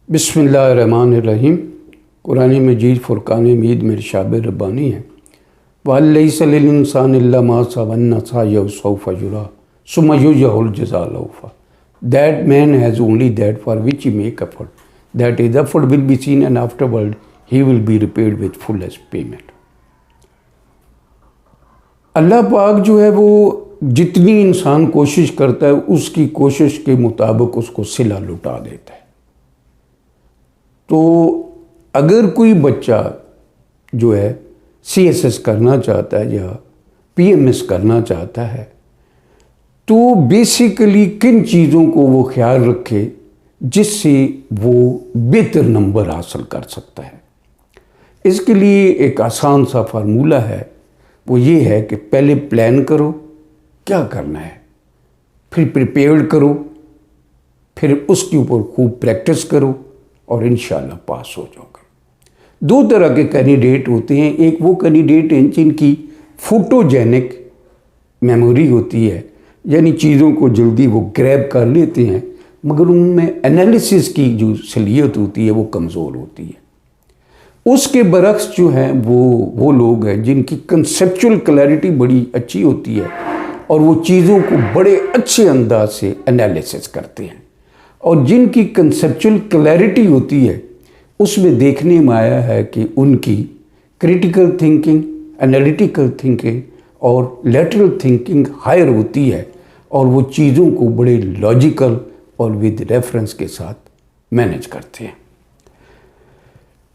बिस्मिल्लाहिर्रहमानिर्रहीम। कुरान मजीद फ़ुरक़ान हमीद में इरशाद रब्बानी है, वलैसा लिल-इंसान इल्ला मा सअ वअन्न सअयहु सौफ़ा युरा सुम्मा युजज़ाहुल जज़ाअल औफ़ा। That man has only that for which he make effort. That his effort will be seen and afterward he will be repaid with fullest payment. अल्लाह पाक जो है वो जितनी इंसान कोशिश करता है उसकी कोशिश के मुताबिक उसको सिला लुटा देता है। तो अगर कोई बच्चा जो है CSS करना चाहता है या PMS करना चाहता है तो बेसिकली किन चीज़ों को वो ख्याल रखे जिससे वो बेहतर नंबर हासिल कर सकता है। इसके लिए एक आसान सा फार्मूला है, वो ये है कि पहले प्लान करो क्या करना है, फिर प्रिपेयर्ड करो, फिर उसके ऊपर खूब प्रैक्टिस करो और इंशाल्लाह पास हो जाओगे। दो तरह के कैंडिडेट होते हैं, एक वो कैंडिडेट हैं जिनकी फोटोजेनिक मेमोरी होती है, यानी चीज़ों को जल्दी वो ग्रैब कर लेते हैं, मगर उनमें एनालिसिस की जो सलीयत होती है वो कमज़ोर होती है। उसके बरक्स जो हैं वो लोग हैं जिनकी कंसेप्चुअल क्लैरिटी बड़ी अच्छी होती है और वो चीज़ों को बड़े अच्छे अंदाज से एनालिसिस करते हैं। और जिनकी कंसेप्चुअल क्लैरिटी होती है उसमें देखने में आया है कि उनकी क्रिटिकल थिंकिंग, एनालिटिकल थिंकिंग और लैटरल थिंकिंग हायर होती है और वो चीज़ों को बड़े लॉजिकल और विद रेफरेंस के साथ मैनेज करते हैं।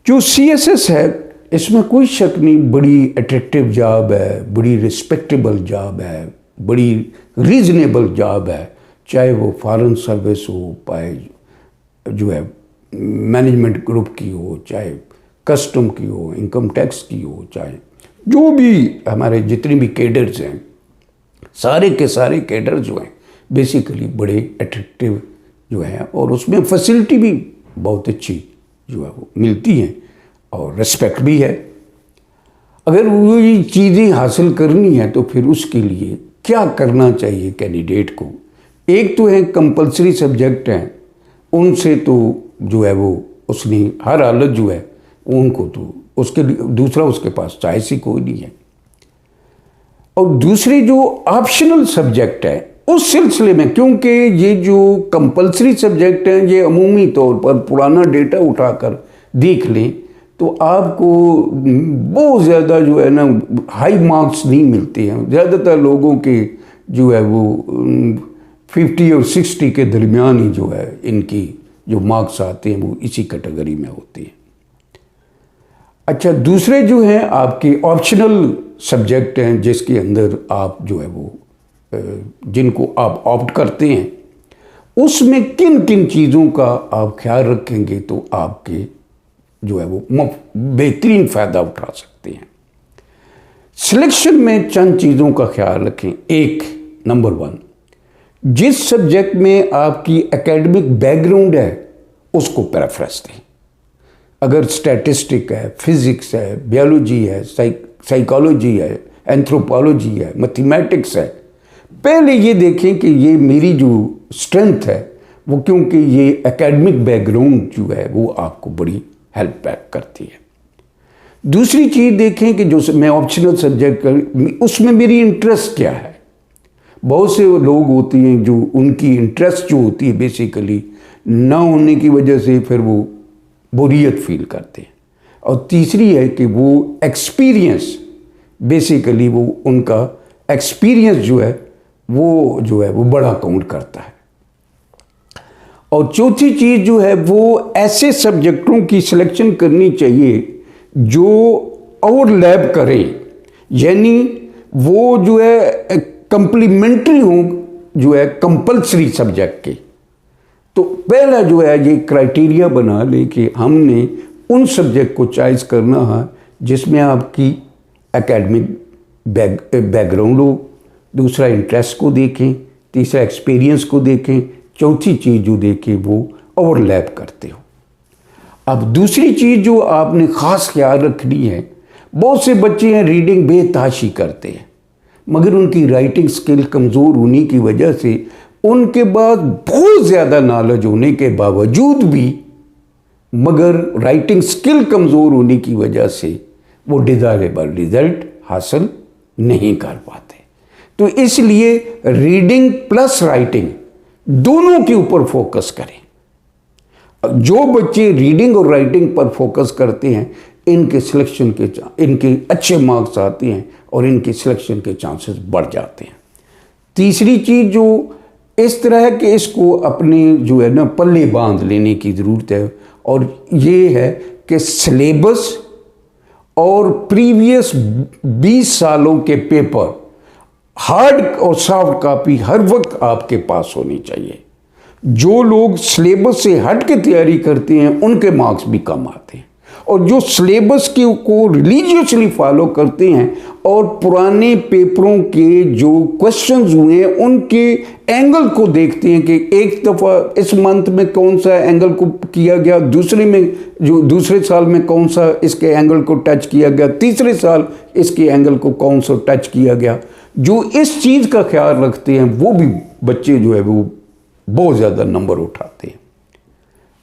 जो CSS है इसमें कोई शक नहीं, बड़ी अट्रैक्टिव जॉब है, बड़ी रिस्पेक्टेबल जॉब है, बड़ी रीज़नेबल जॉब है, चाहे वो फॉरेन सर्विस हो, पाए जो है मैनेजमेंट ग्रुप की हो, चाहे कस्टम की हो, इनकम टैक्स की हो, चाहे जो भी हमारे जितने भी कैडर्स हैं, सारे के सारे कैडर जो हैं बेसिकली बड़े अट्रैक्टिव जो हैं और उसमें फैसिलिटी भी बहुत अच्छी जो है वो मिलती हैं और रिस्पेक्ट भी है। अगर वो ये चीज़ें हासिल करनी है तो फिर उसके लिए क्या करना चाहिए कैंडिडेट को। एक तो है कंपलसरी सब्जेक्ट हैं, उनसे तो जो है वो उसने हर हालत जो है उनको तो उसके दूसरा उसके पास चॉइस ही कोई नहीं है। और दूसरे जो ऑप्शनल सब्जेक्ट है उस सिलसिले में, क्योंकि ये जो कंपलसरी सब्जेक्ट हैं ये अमूमी तौर पर पुराना डेटा उठाकर देख लें तो आपको बहुत ज़्यादा जो है ना हाई मार्क्स नहीं मिलते हैं। ज़्यादातर लोगों के जो है वो 50 और 60 के दरमियान ही जो है इनकी जो मार्क्स आते हैं वो इसी कैटेगरी में होते हैं। अच्छा, दूसरे जो हैं आपके ऑप्शनल सब्जेक्ट हैं जिसके अंदर आप जो है वो जिनको आप ऑप्ट करते हैं उसमें किन किन चीज़ों का आप ख्याल रखेंगे तो आपके जो है वो बेहतरीन फ़ायदा उठा सकते हैं। सिलेक्शन में चंद चीज़ों का ख्याल रखें। एक, नंबर 1, जिस सब्जेक्ट में आपकी एकेडमिक बैकग्राउंड है उसको प्रेफरेंस दें। अगर स्टैटिस्टिक है, फिज़िक्स है, बायोलॉजी है, साइकोलॉजी है, एंथ्रोपोलॉजी है, मैथमेटिक्स है, पहले ये देखें कि ये मेरी जो स्ट्रेंथ है वो, क्योंकि ये एकेडमिक बैकग्राउंड जो है वो आपको बड़ी हेल्प बैक करती है। दूसरी चीज़ देखें कि जो मैं ऑप्शनल सब्जेक्ट उसमें मेरी इंटरेस्ट क्या है। बहुत से लोग होते हैं जो उनकी इंटरेस्ट जो होती है बेसिकली ना होने की वजह से फिर वो बोरियत फील करते हैं। और तीसरी है कि वो एक्सपीरियंस, बेसिकली वो उनका एक्सपीरियंस जो है वो बड़ा काउंट करता है। और चौथी चीज़ जो है वो ऐसे सब्जेक्टों की सिलेक्शन करनी चाहिए जो ओवरलैप करें, यानी वो जो है कंप्लीमेंट्री हो जो है कंपलसरी सब्जेक्ट के। तो पहला जो है ये क्राइटेरिया बना ले कि हमने उन सब्जेक्ट को चॉइस करना है जिसमें आपकी एकेडमिक बैकग्राउंड हो, दूसरा इंटरेस्ट को देखें, तीसरा एक्सपीरियंस को देखें, चौथी चीज़ जो देखें वो ओवरलैप करते हो। अब दूसरी चीज़ जो आपने ख़ास ख्याल रखनी है, बहुत से बच्चे हैं रीडिंग बेतहाशी करते हैं मगर उनकी राइटिंग स्किल कमज़ोर होने की वजह से उनके पास बहुत ज़्यादा नॉलेज होने के बावजूद भी मगर राइटिंग स्किल कमज़ोर होने की वजह से वो डिज़ायरेबल रिजल्ट हासिल नहीं कर पाते। तो इसलिए रीडिंग प्लस राइटिंग दोनों के ऊपर फोकस करें। जो बच्चे रीडिंग और राइटिंग पर फोकस करते हैं इनके सिलेक्शन के इनके अच्छे मार्क्स आते हैं और इनके सिलेक्शन के चांसेस बढ़ जाते हैं। तीसरी चीज़ जो इस तरह है कि इसको अपने जो है ना पल्ले बांध लेने की ज़रूरत है, और ये है कि सिलेबस और प्रीवियस 20 सालों के पेपर हार्ड और सॉफ्ट कॉपी हर वक्त आपके पास होनी चाहिए। जो लोग सिलेबस से हट के तैयारी करते हैं उनके मार्क्स भी कम आते हैं, और जो सिलेबस को रिलीजियसली फॉलो करते हैं और पुराने पेपरों के जो क्वेश्चंस हुए हैं उनके एंगल को देखते हैं कि एक दफ़ा इस मंथ में कौन सा एंगल को किया गया, दूसरे साल में कौन सा इसके एंगल को टच किया गया, तीसरे साल इसके एंगल को कौन सा टच किया गया। जो इस चीज़ का ख्याल रखते हैं वो भी बच्चे जो है वो बहुत ज़्यादा नंबर उठाते हैं।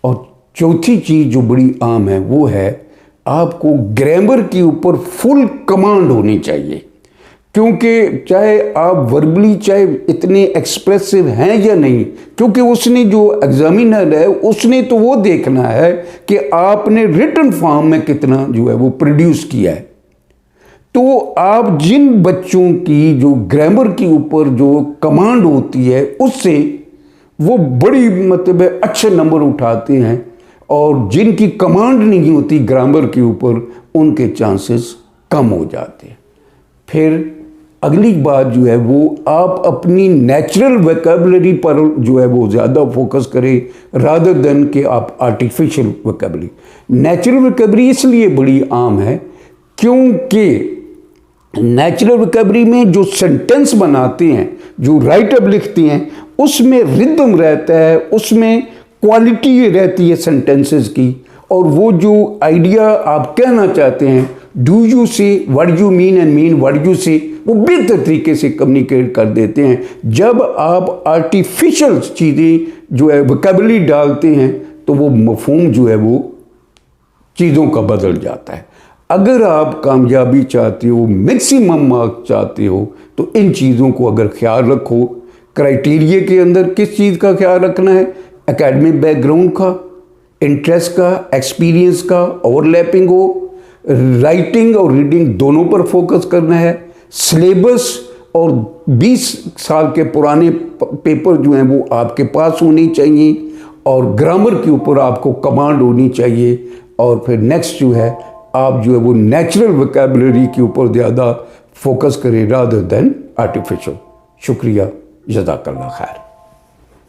और चौथी चीज़ जो बड़ी आम है वो है आपको ग्रामर के ऊपर फुल कमांड होनी चाहिए, क्योंकि चाहे आप वर्बली चाहे इतने एक्सप्रेसिव हैं या नहीं, क्योंकि उसने जो एग्जामिनर है उसने तो वो देखना है कि आपने रिटन फॉर्म में कितना जो है वो प्रोड्यूस किया है। तो आप जिन बच्चों की जो ग्रामर के ऊपर जो कमांड होती है उससे वो बड़ी मतलब अच्छे नंबर उठाते हैं, और जिनकी कमांड नहीं होती ग्रामर के ऊपर उनके चांसेस कम हो जाते हैं। फिर अगली बात जो है वो आप अपनी नेचुरल वोकैबुलरी पर जो है वो ज़्यादा फोकस करें रादर देन कि आप आर्टिफिशियल वोकैबुलरी। नेचुरल वोकैबुलरी इसलिए बड़ी आम है क्योंकि नेचुरल वोकैबुलरी में जो सेंटेंस बनाते हैं, जो राइट अप लिखते हैं, उसमें रिदम रहता है, उसमें क्वालिटी रहती है सेंटेंसेस की, और वो जो आइडिया आप कहना चाहते हैं, डू यू से, what you mean and mean what you से, वो बेहतर तरीके से कम्युनिकेट कर देते हैं। जब आप आर्टिफिशियल चीज़ें जो है वोकैबुलरी डालते हैं तो वो मफहूम जो है वो चीज़ों का बदल जाता है। अगर आप कामयाबी चाहते हो, मैक्सिमम मार्क्स चाहते हो, तो इन चीज़ों को अगर ख्याल रखो। क्राइटेरिया के अंदर किस चीज़ का ख्याल रखना है? एकेडमिक बैकग्राउंड का, इंटरेस्ट का, एक्सपीरियंस का, ओवरलैपिंग हो, राइटिंग और रीडिंग दोनों पर फोकस करना है। सिलेबस और 20 साल के पुराने पेपर जो हैं वो आपके पास होने चाहिए, और ग्रामर के ऊपर आपको कमांड होनी चाहिए। और फिर नेक्स्ट जो है आप जो है वो नेचुरल वोकैबुलरी के ऊपर ज़्यादा फोकस करें रादर देन आर्टिफिशियल। शुक्रिया, जज़ाकल्लाह खैर।